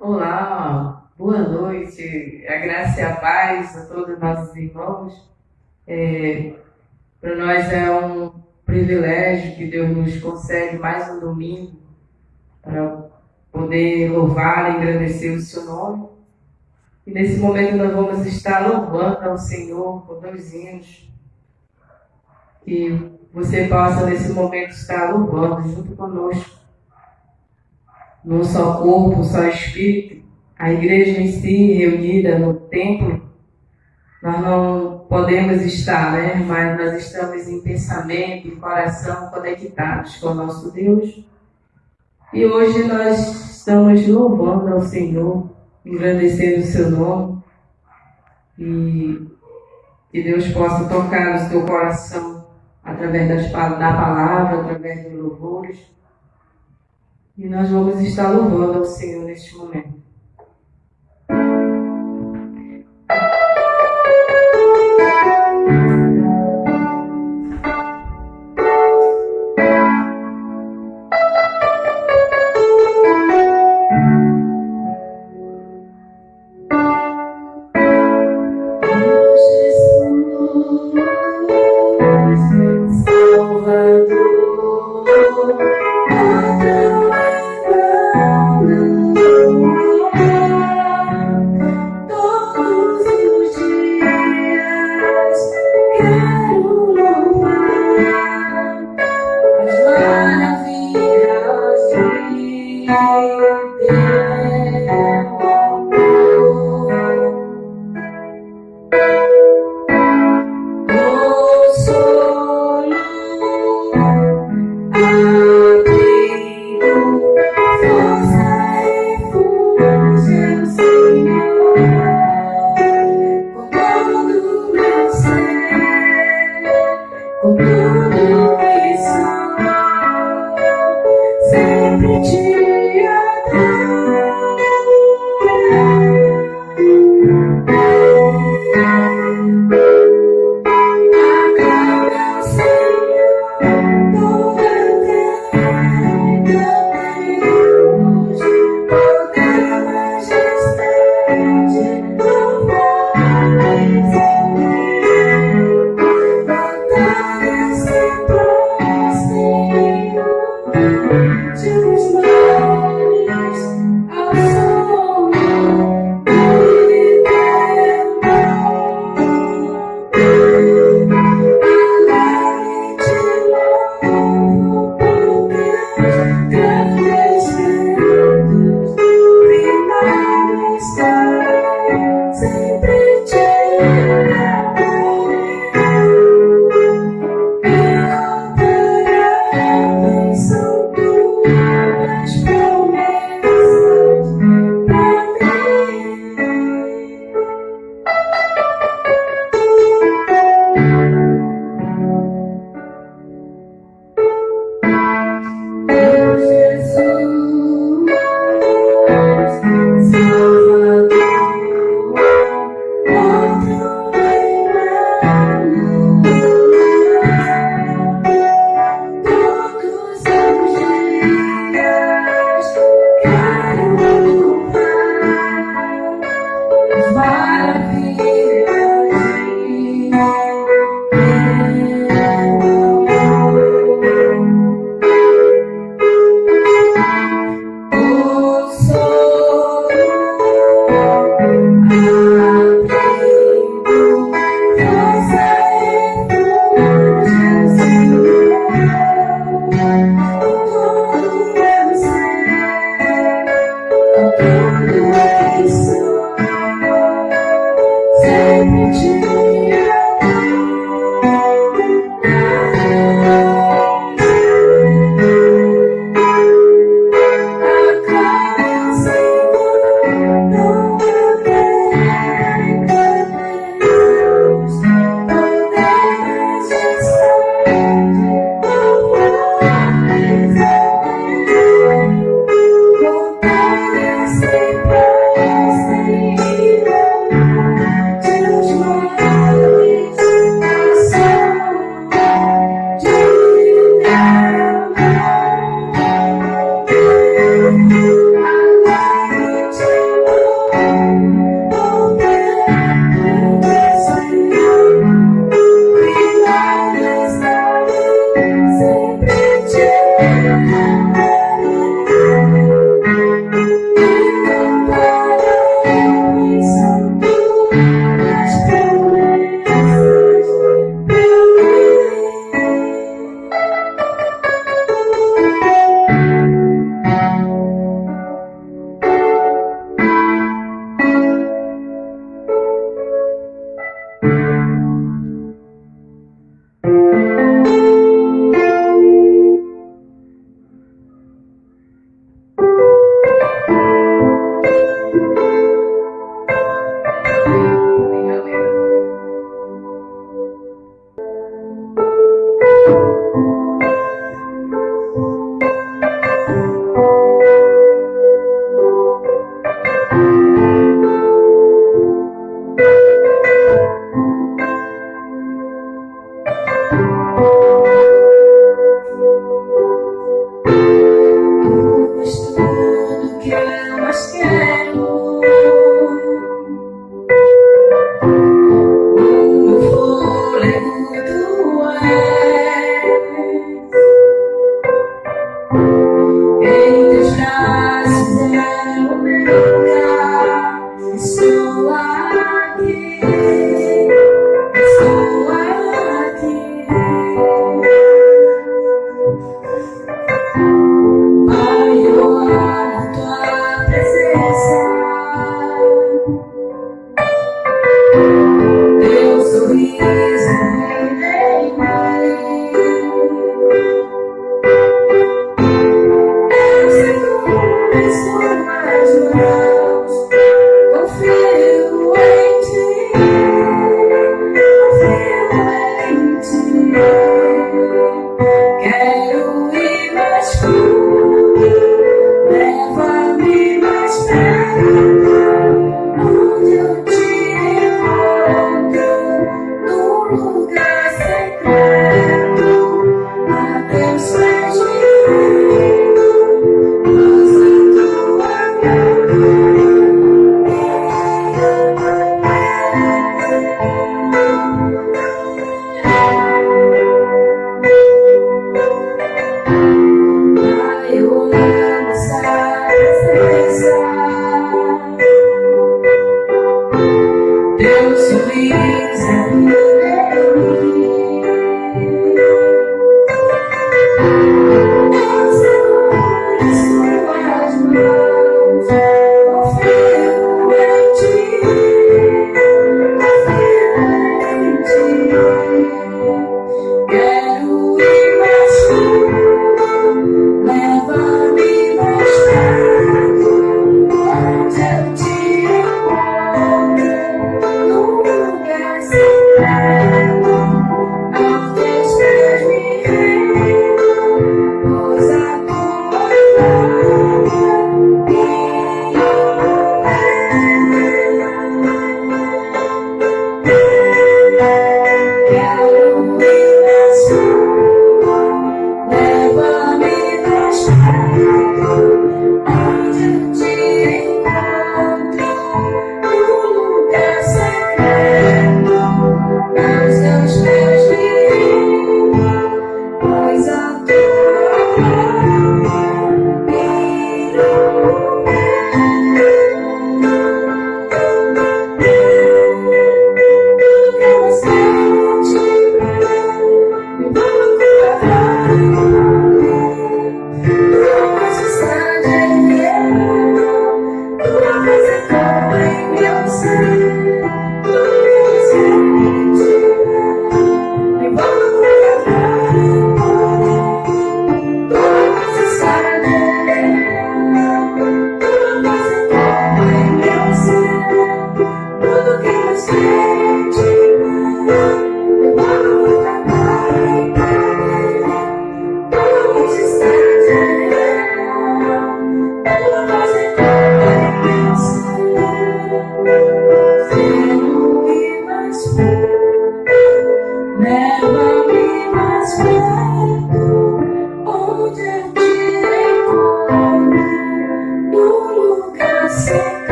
Olá, boa noite, a graça e a paz a todos os nossos irmãos. Para nós é um privilégio que Deus nos concede mais um domingo para poder louvar e engrandecer o seu nome. E nesse momento nós vamos estar louvando ao Senhor com dois hinos. Que você possa nesse momento estar louvando junto conosco, num só corpo, só espírito. A igreja em si, reunida no templo, nós não podemos estar, né? Mas nós estamos em pensamento e coração conectados com o nosso Deus. E hoje nós estamos louvando ao Senhor, engrandecendo o seu nome. E que Deus possa tocar no seu coração através da palavra, através dos louvores. E nós vamos estar louvando ao Senhor neste momento.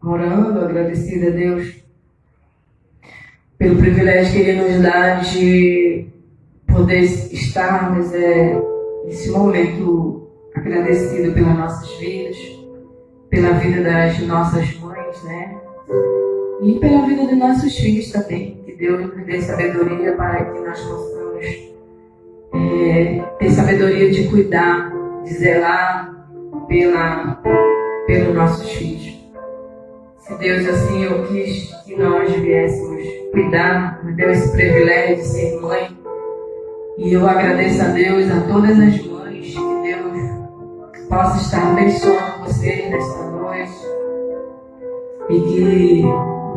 orando, agradecida a Deus pelo privilégio que Ele nos dá de poder estarmos nesse momento agradecido pelas nossas vidas, pela vida das nossas mães, né? E pela vida dos nossos filhos também, que Deus nos dê sabedoria para que nós possamos ter sabedoria de cuidar, de zelar pelos nossos filhos. Se Deus assim eu quis que nós viéssemos cuidar, nos deu esse privilégio de ser mãe. E eu agradeço a Deus, a todas as mães, que Deus possa estar abençoando vocês nesta noite e que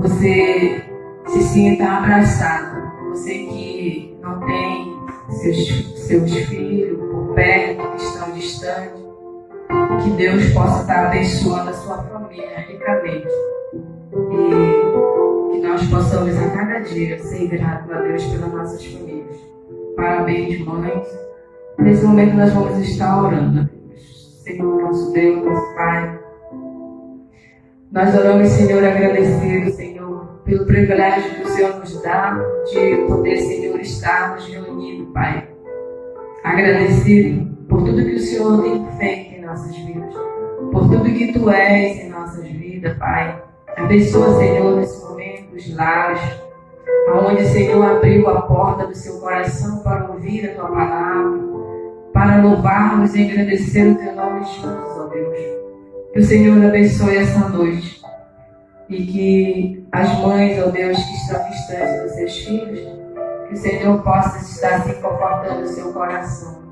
você se sinta abraçado. Você que não tem seus filhos por perto, que estão distantes, que Deus possa estar abençoando a sua família ricamente. E que nós possamos a cada dia ser gratos a Deus pelas nossas famílias. Parabéns, mães. Nesse momento nós vamos estar orando a Deus. Senhor, nosso Deus, nosso Pai. Nós oramos, Senhor, agradecido, Senhor, pelo privilégio que o Senhor nos dá de poder, Senhor, estarmos reunidos, Pai. Agradecido por tudo que o Senhor tem feito em nossas vidas, por tudo que Tu és em nossas vidas, Pai. Abençoa, Senhor, nesse momento os lares, aonde, Senhor, abriu a porta do seu coração para ouvir a Tua palavra, para louvarmos e agradecer o Teu nome juntos, ó Deus. Que o Senhor abençoe essa noite e que as mães, ó Deus, que estão distantes dos seus filhos, que o Senhor possa estar se confortando o seu coração.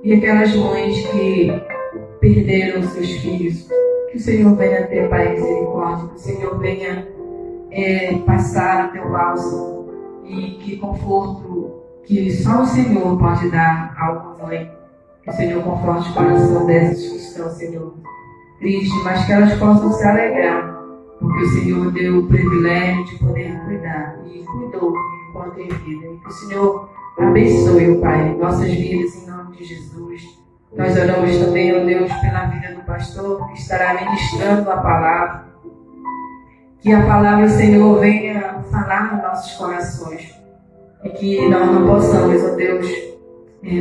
E aquelas mães que perderam os seus filhos, que o Senhor venha ter, Pai, misericórdia, que o Senhor venha passar o Teu bálsamo e que conforto que só o Senhor pode dar a uma mãe. Que o Senhor conforte o coração dessas que estão, Senhor, tristes, mas que elas possam se alegrar, porque o Senhor deu o privilégio de poder cuidar e cuidou enquanto em vida. E que o Senhor abençoe, Pai, nossas vidas em nome de Jesus. Nós oramos também, ó Deus, pela vida do pastor que estará ministrando a palavra. Que a palavra, Senhor, venha falar nos nossos corações. E que nós não possamos, ó Deus,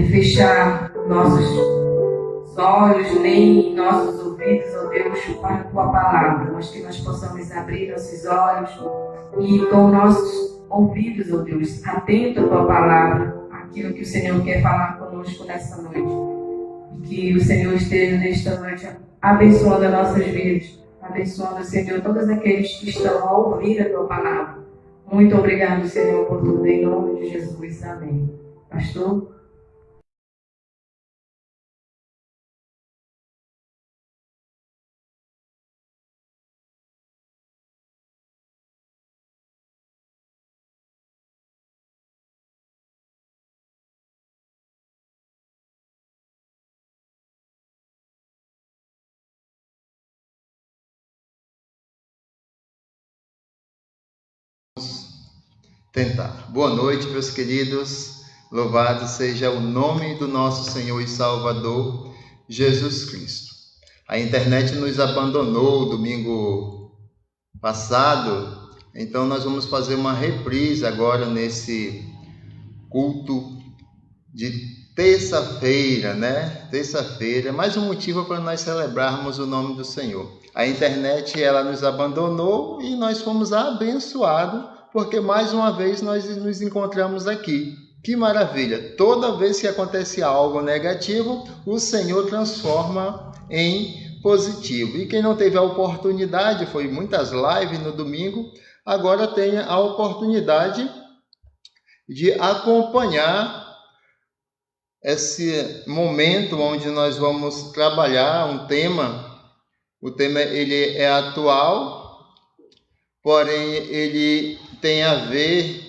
fechar nossos olhos, nem nossos ouvidos, ó Deus, para a Tua palavra. Mas que nós possamos abrir nossos olhos e com nossos ouvidos, ó Deus, atento à Tua palavra, aquilo que o Senhor quer falar conosco nessa noite. E que o Senhor esteja nesta noite abençoando as nossas vidas, abençoando, Senhor, todos aqueles que estão a ouvir a Tua palavra. Muito obrigado, Senhor, por tudo, em nome de Jesus. Amém. Pastor? Tentar. Boa noite, meus queridos. Louvado seja o nome do nosso Senhor e Salvador, Jesus Cristo. A internet nos abandonou domingo passado, então nós vamos fazer uma reprise agora nesse culto de terça-feira, né? Terça-feira, mais um motivo para nós celebrarmos o nome do Senhor. A internet, ela nos abandonou e nós fomos abençoados, porque mais uma vez nós nos encontramos aqui. Que maravilha! Toda vez que acontece algo negativo, o Senhor transforma em positivo. E quem não teve a oportunidade, foi muitas lives no domingo, agora tem a oportunidade de acompanhar esse momento onde nós vamos trabalhar um tema. O tema ele é atual, porém ele tem a ver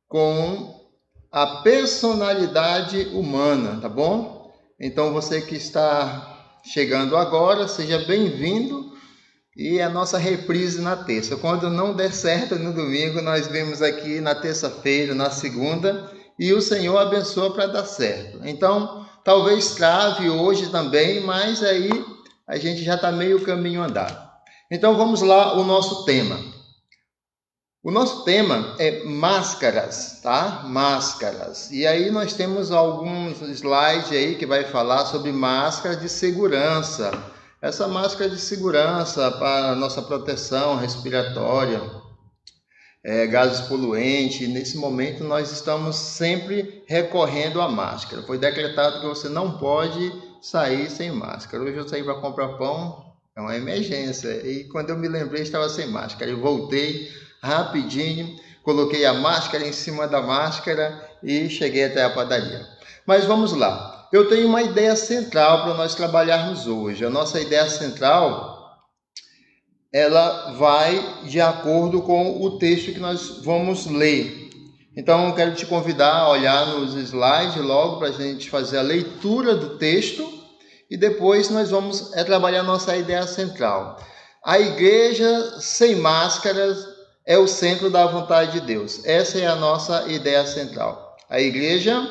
com a personalidade humana, tá bom? Então você que está chegando agora, seja bem-vindo. E a nossa reprise na terça. Quando não der certo no domingo, nós vemos aqui na terça-feira, na segunda, e o Senhor abençoa para dar certo. Então, talvez trave hoje também, mas aí a gente já está meio caminho andado. Então vamos lá, o nosso tema. O nosso tema é máscaras, tá? Máscaras. E aí nós temos alguns slides aí que vai falar sobre máscara de segurança. Essa máscara de segurança para a nossa proteção respiratória, gases poluentes. Nesse momento nós estamos sempre recorrendo à máscara. Foi decretado que você não pode sair sem máscara. Hoje eu saí para comprar pão, é uma emergência. E quando eu me lembrei, estava sem máscara. Eu voltei rapidinho, coloquei a máscara em cima da máscara e cheguei até a padaria. Mas vamos lá. Eu tenho uma ideia central para nós trabalharmos hoje. A nossa ideia central, ela vai de acordo com o texto que nós vamos ler. Então, eu quero te convidar a olhar nos slides logo para a gente fazer a leitura do texto e depois nós vamos trabalhar a nossa ideia central. A igreja sem máscaras é o centro da vontade de Deus. Essa é a nossa ideia central. A igreja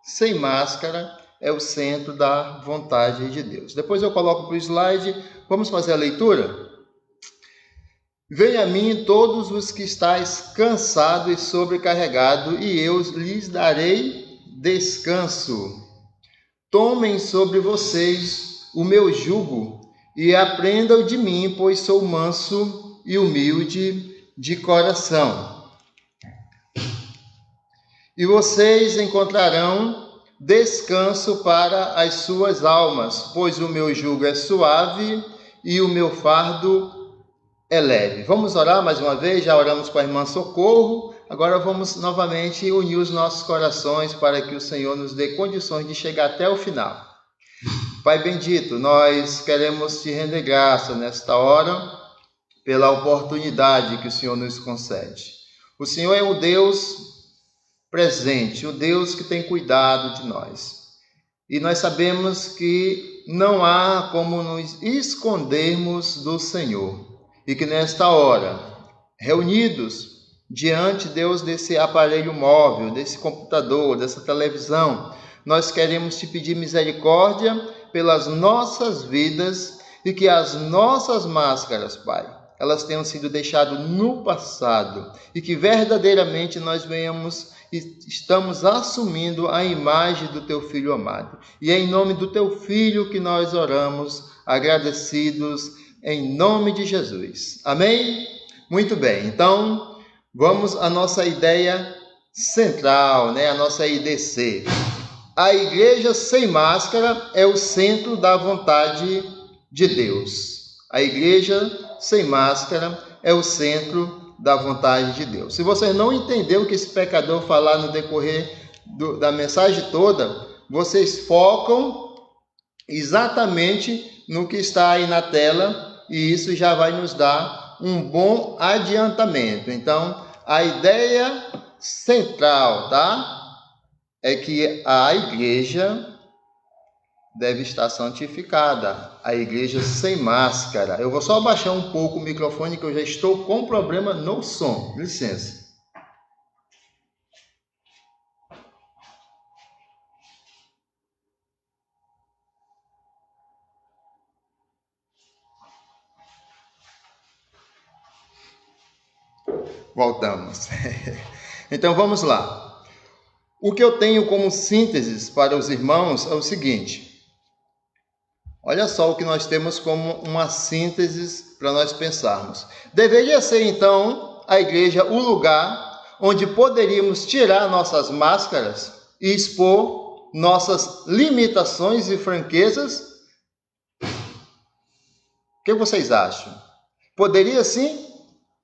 sem máscara é o centro da vontade de Deus. Depois eu coloco para o slide. Vamos fazer a leitura? Venha a mim todos os que estáis cansados e sobrecarregados, e eu lhes darei descanso. Tomem sobre vocês o meu jugo e aprendam de mim, pois sou manso e humilde de coração. E vocês encontrarão descanso para as suas almas, pois o meu jugo é suave e o meu fardo é leve. Vamos orar mais uma vez, já oramos com a irmã Socorro, agora vamos novamente unir os nossos corações para que o Senhor nos dê condições de chegar até o final. Pai bendito, nós queremos te render graça nesta hora, pela oportunidade que o Senhor nos concede. O Senhor é o Deus presente, o Deus que tem cuidado de nós. E nós sabemos que não há como nos escondermos do Senhor. E que nesta hora, reunidos diante, Deus, desse aparelho móvel, desse computador, dessa televisão, nós queremos te pedir misericórdia pelas nossas vidas e que as nossas máscaras, Pai, elas tenham sido deixadas no passado e que verdadeiramente nós venhamos e estamos assumindo a imagem do Teu Filho amado. E é em nome do Teu Filho que nós oramos, agradecidos, em nome de Jesus. Amém? Muito bem, então vamos à nossa ideia central, a nossa IDC. A igreja sem máscara é o centro da vontade de Deus. A igreja sem máscara é o centro da vontade de Deus. Se você não entendeu o que esse pecador falar no decorrer da mensagem toda, vocês focam exatamente no que está aí na tela e isso já vai nos dar um bom adiantamento. Então, a ideia central, tá? É que a igreja deve estar santificada, a igreja sem máscara. Eu vou só abaixar um pouco o microfone que eu já estou com problema no som. Licença. Voltamos. Então vamos lá. O que eu tenho como síntese para os irmãos é o seguinte. Olha só o que nós temos como uma síntese para nós pensarmos. Deveria ser, então, a igreja o lugar onde poderíamos tirar nossas máscaras e expor nossas limitações e franquezas? O que vocês acham? Poderia, sim,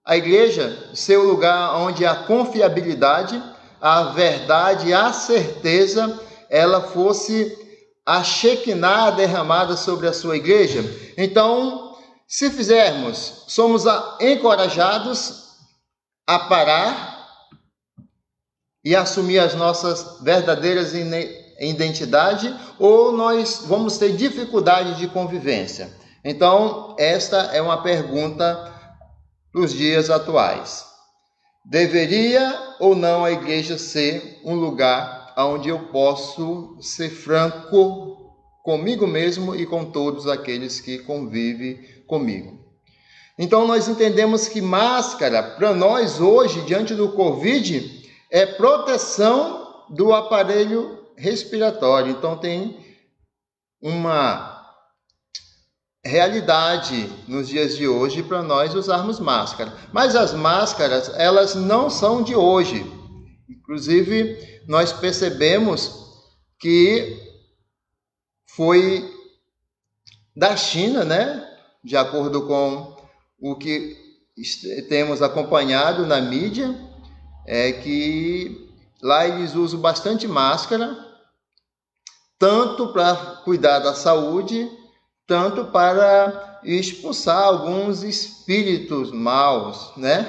a igreja ser o lugar onde a confiabilidade, a verdade e a certeza, ela fosse a Shekinah derramada sobre a sua igreja? Então, se fizermos, somos encorajados a parar e assumir as nossas verdadeiras identidade, ou nós vamos ter dificuldade de convivência? Então, esta é uma pergunta dos dias atuais. Deveria ou não a igreja ser um lugar onde eu posso ser franco comigo mesmo e com todos aqueles que convivem comigo? Então nós entendemos que máscara, para nós hoje, diante do Covid, é proteção do aparelho respiratório. Então tem uma realidade nos dias de hoje para nós usarmos máscara. Mas as máscaras, elas não são de hoje. Inclusive, nós percebemos que foi da China, né? De acordo com o que temos acompanhado na mídia, é que lá eles usam bastante máscara, tanto para cuidar da saúde, tanto para expulsar alguns espíritos maus, né?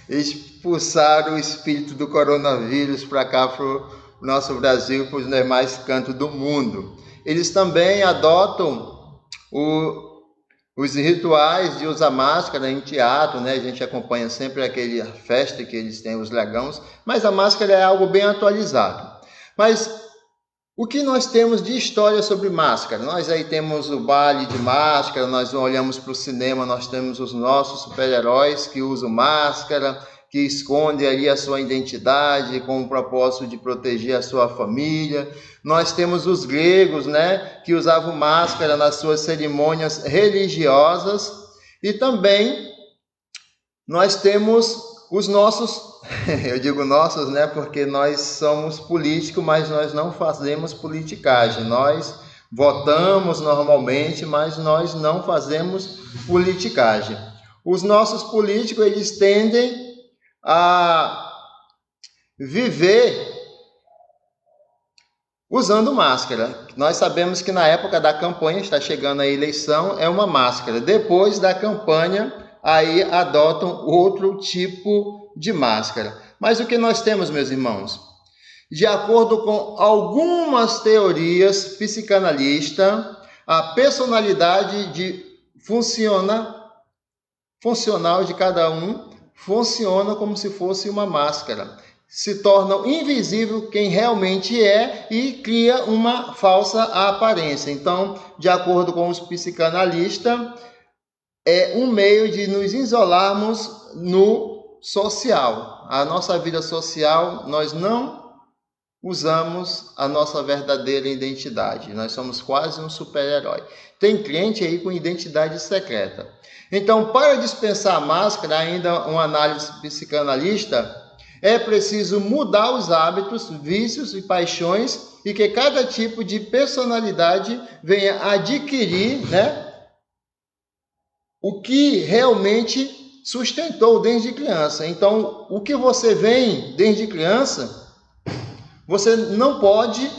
Expulsar o espírito do coronavírus para cá, para o nosso Brasil, para os demais cantos do mundo. Eles também adotam os rituais de usar máscara em teatro, né? A gente acompanha sempre aquela festa que eles têm, os dragões, mas a máscara é algo bem atualizado. Mas o que nós temos de história sobre máscara? Nós aí temos o baile de máscara, nós olhamos para o cinema, nós temos os nossos super-heróis que usam máscara, que escondem ali a sua identidade com o propósito de proteger a sua família. Nós temos os gregos, né, que usavam máscara nas suas cerimônias religiosas. E também nós temos os nossos, eu digo nossos, né, porque nós somos políticos, mas nós não fazemos politicagem. Nós votamos normalmente, mas nós não fazemos politicagem. Os nossos políticos, eles tendem a viver usando máscara. Nós sabemos que na época da campanha, está chegando a eleição, é uma máscara. Depois da campanha, aí adotam outro tipo de máscara. Mas o que nós temos, meus irmãos? De acordo com algumas teorias psicanalistas, a personalidade funcional de cada um funciona como se fosse uma máscara. Se torna invisível quem realmente é e cria uma falsa aparência. Então, de acordo com os psicanalistas, é um meio de nos isolarmos no social. A nossa vida social, nós não usamos a nossa verdadeira identidade. Nós somos quase um super-herói. Tem crente aí com identidade secreta. Então, para dispensar a máscara, ainda uma análise psicanalista, é preciso mudar os hábitos, vícios e paixões e que cada tipo de personalidade venha adquirir, né, o que realmente sustentou desde criança. Então, o que você vem desde criança, você não pode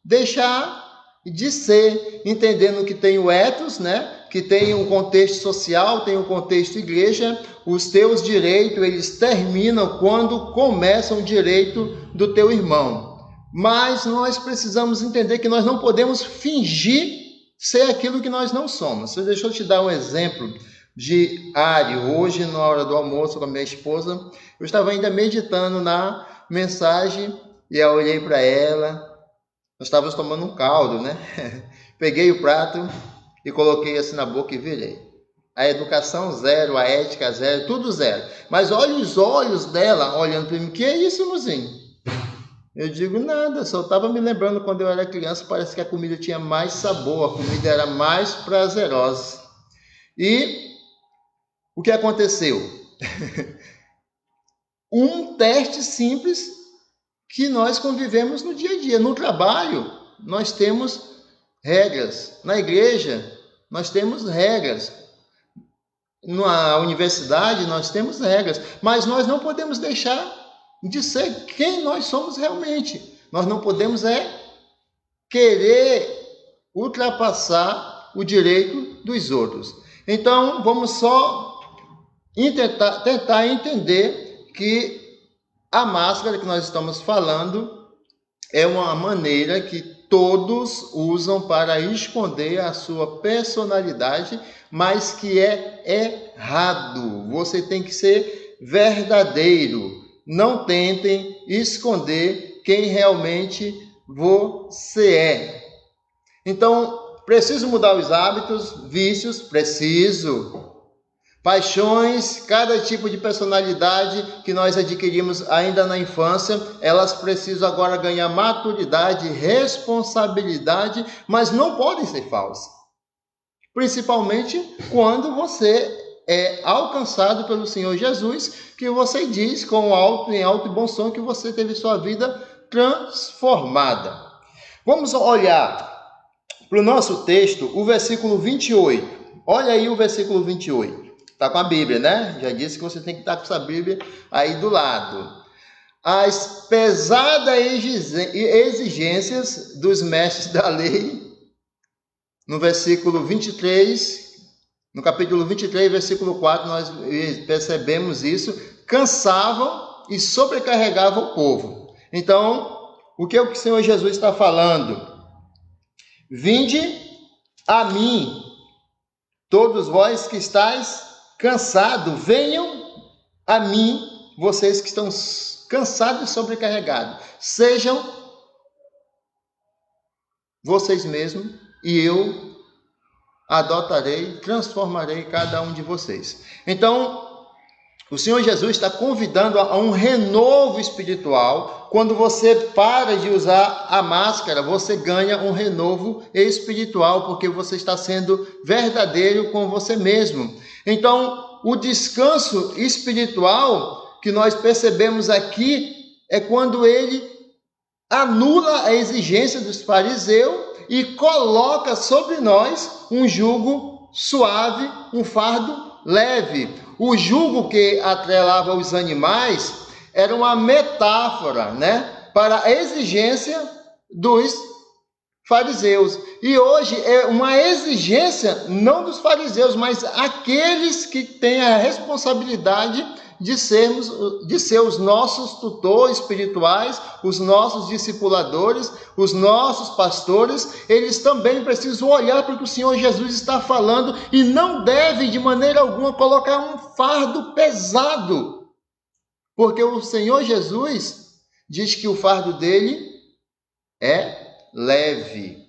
deixar de ser, entendendo que tem o ethos, né? Que tem um contexto social, tem um contexto igreja. Os teus direitos, eles terminam quando começam o direito do teu irmão. Mas nós precisamos entender que nós não podemos fingir ser aquilo que nós não somos. Deixa eu te dar um exemplo diário. Hoje, na hora do almoço com a minha esposa, eu estava ainda meditando na mensagem e eu olhei para ela. Nós estávamos tomando um caldo, né? Peguei o prato e coloquei assim na boca e virei. A educação zero, a ética zero, tudo zero. Mas olha os olhos dela olhando para mim. Que é isso, mozinho? Eu digo nada, só estava me lembrando quando eu era criança, parece que a comida tinha mais sabor, a comida era mais prazerosa. E o que aconteceu? Um teste simples que nós convivemos no dia a dia. No trabalho, nós temos regras. Na igreja, nós temos regras. Na universidade, nós temos regras. Mas nós não podemos deixar de ser quem nós somos realmente. Nós não podemos querer ultrapassar o direito dos outros. Então, vamos só tentar entender que a máscara que nós estamos falando é uma maneira que todos usam para esconder a sua personalidade, mas que é errado. Você tem que ser verdadeiro. Não tentem esconder quem realmente você é. Então, preciso mudar os hábitos, vícios, preciso. paixões, cada tipo de personalidade que nós adquirimos ainda na infância, elas precisam agora ganhar maturidade, responsabilidade, mas não podem ser falsas. Principalmente quando você é alcançado pelo Senhor Jesus, que você diz em alto e bom som que você teve sua vida transformada. Vamos olhar para o nosso texto, o versículo 28. Olha aí o versículo 28. Está com a Bíblia, né? Já disse que você tem que estar com essa Bíblia aí do lado. As pesadas exigências dos mestres da lei, no versículo 23, no capítulo 23, versículo 4, nós percebemos isso, cansavam e sobrecarregavam o povo. Então, o que o Senhor Jesus está falando? Vinde a mim, todos vós que estáis cansados, venham a mim, vocês que estão cansados e sobrecarregados. Sejam vocês mesmos e eu adotarei, transformarei cada um de vocês. Então, o Senhor Jesus está convidando a um renovo espiritual. Quando você para de usar a máscara, você ganha um renovo espiritual, porque você está sendo verdadeiro com você mesmo. Então, o descanso espiritual que nós percebemos aqui é quando ele anula a exigência dos fariseus e coloca sobre nós um jugo suave, um fardo leve. O jugo que atrelava os animais era uma metáfora, né, para a exigência dos fariseus. E hoje é uma exigência não dos fariseus, mas aqueles que têm a responsabilidade de ser os nossos tutores espirituais, os nossos discipuladores, os nossos pastores. Eles também precisam olhar para o que o Senhor Jesus está falando e não devem de maneira alguma colocar um fardo pesado, porque o Senhor Jesus diz que o fardo dele é leve.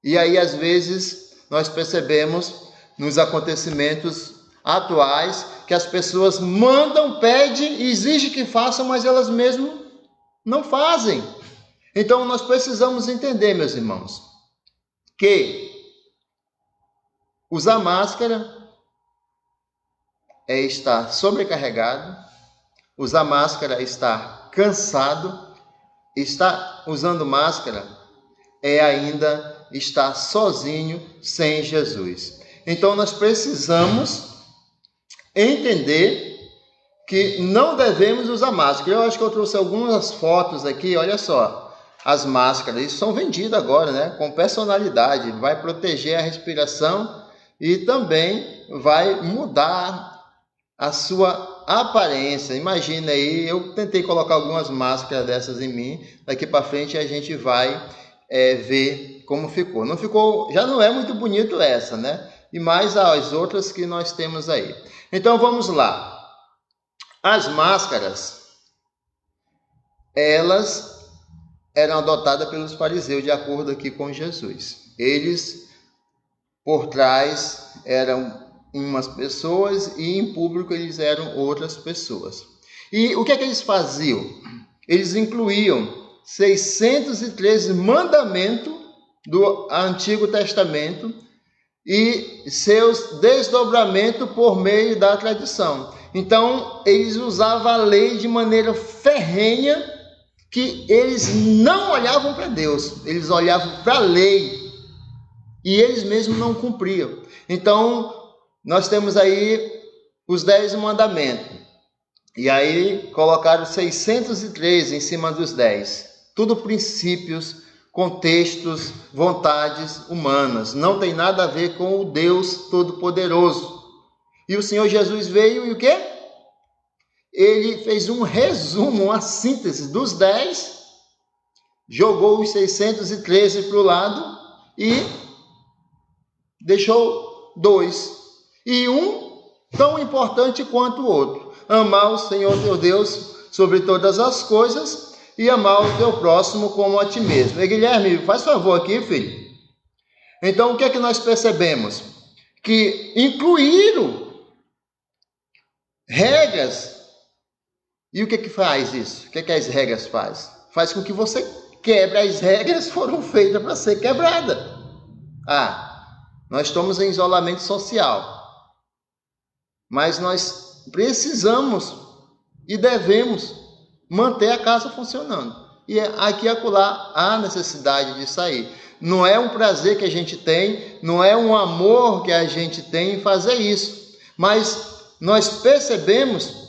E aí às vezes nós percebemos nos acontecimentos atuais que as pessoas mandam, pedem e exigem que façam, mas elas mesmas não fazem. Então nós precisamos entender, meus irmãos, que usar máscara é estar sobrecarregado, usar máscara é estar cansado, estar usando máscara é ainda estar sozinho sem Jesus. Então nós precisamos entender que não devemos usar máscara. Eu acho que eu trouxe algumas fotos aqui, olha só, as máscaras, isso são vendidas agora, né, com personalidade, vai proteger a respiração e também vai mudar a sua aparência. Imagina aí, eu tentei colocar algumas máscaras dessas em mim, daqui para frente a gente vai ver como ficou. Não ficou, já não é muito bonito essa, né? E mais as outras que nós temos aí. Então vamos lá. As máscaras, elas eram adotadas pelos fariseus, de acordo aqui com Jesus. Eles, por trás, eram umas pessoas e em público eles eram outras pessoas. E o que é que eles faziam? Eles incluíam 613 mandamentos do Antigo Testamento e seus desdobramentos por meio da tradição. Então, eles usavam a lei de maneira ferrenha, que eles não olhavam para Deus, eles olhavam para a lei e eles mesmos não cumpriam. Então, nós temos aí os 10 mandamentos, e aí colocaram 613 em cima dos 10, tudo princípios, contextos, vontades humanas, não tem nada a ver com o Deus Todo-Poderoso. E o Senhor Jesus veio e o quê? Ele fez um resumo, uma síntese dos 10, jogou os 613 para o lado e deixou 2. E um tão importante quanto o outro: amar o Senhor teu Deus sobre todas as coisas e amar o teu próximo como a ti mesmo. E Guilherme, faz favor aqui, filho. Então, o que é que nós percebemos? Que incluíram regras. E o que faz isso? O que as regras faz? Faz com que você quebre as regras que foram feitas para ser quebrada. Nós estamos em isolamento social, mas nós precisamos e devemos manter a casa funcionando. E aqui e acolá há necessidade de sair. Não é um prazer que a gente tem, não é um amor que a gente tem em fazer isso, mas nós percebemos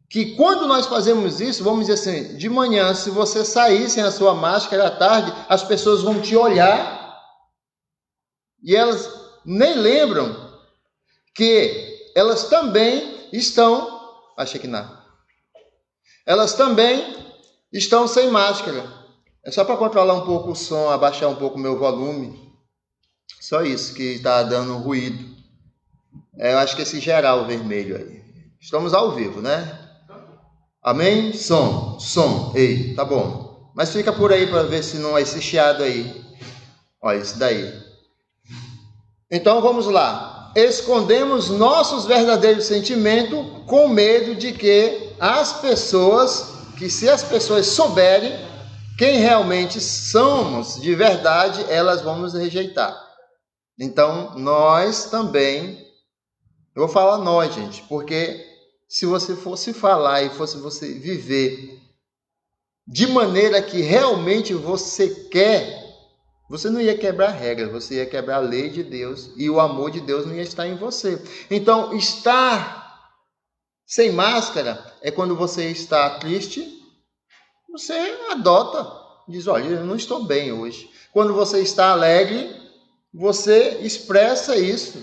que quando nós fazemos isso, vamos dizer assim, de manhã, se você sair sem a sua máscara, à tarde, as pessoas vão te olhar e elas nem lembram que elas também estão, elas também estão sem máscara. É só para controlar um pouco o som, abaixar um pouco o meu volume. Só isso que está dando ruído. Eu acho que esse geral vermelho aí. Estamos ao vivo, né? Amém? Som. Ei, tá bom. Mas fica por aí para ver se não é esse chiado aí. Olha, esse daí. Então vamos lá. Escondemos nossos verdadeiros sentimentos com medo de que se as pessoas souberem quem realmente somos de verdade, elas vão nos rejeitar. Então nós também, eu vou falar nós, gente, porque se você fosse falar e fosse você viver de maneira que realmente você quer, você não ia quebrar regras, você ia quebrar a lei de Deus e o amor de Deus não ia estar em você. Então, estar sem máscara é quando você está triste, você adota, diz, olha, eu não estou bem hoje. Quando você está alegre, você expressa isso.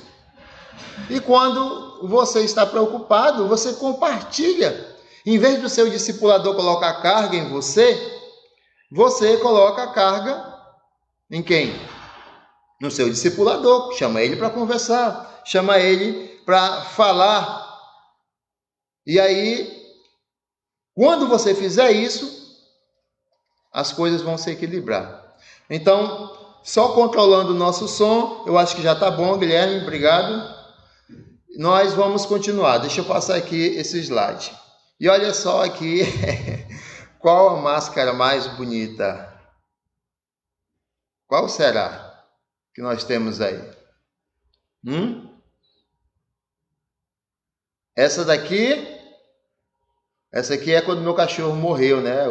E quando você está preocupado, você compartilha. Em vez do seu discipulador colocar carga em você, você coloca a carga em quem? No seu discipulador. Chama ele para conversar, chama ele para falar. E aí, quando você fizer isso, as coisas vão se equilibrar. Então, só controlando o nosso som, eu acho que já está bom, Guilherme, obrigado. Nós vamos continuar. Deixa eu passar aqui esse slide. E olha só aqui, qual a máscara mais bonita? Qual será que nós temos aí? Essa aqui é quando meu cachorro morreu, né?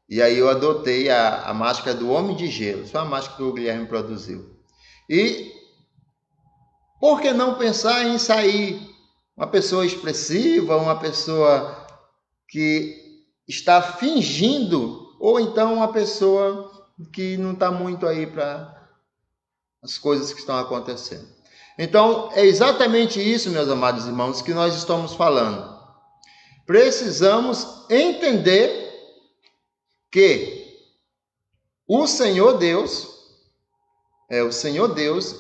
E aí eu adotei a máscara do Homem de Gelo. Foi uma máscara que o Guilherme produziu. E por que não pensar em sair uma pessoa expressiva, uma pessoa que está fingindo, ou então uma pessoa que não está muito aí para as coisas que estão acontecendo. Então, é exatamente isso, meus amados irmãos, que nós estamos falando. Precisamos entender que o Senhor Deus,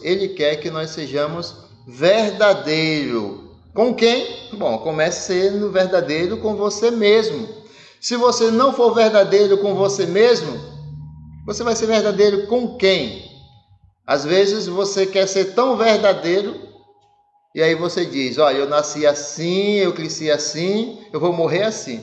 Ele quer que nós sejamos verdadeiros. Com quem? Bom, comece sendo verdadeiro com você mesmo. Se você não for verdadeiro com você mesmo, você vai ser verdadeiro com quem? Às vezes você quer ser tão verdadeiro e aí você diz, olha, eu nasci assim, eu cresci assim, eu vou morrer assim.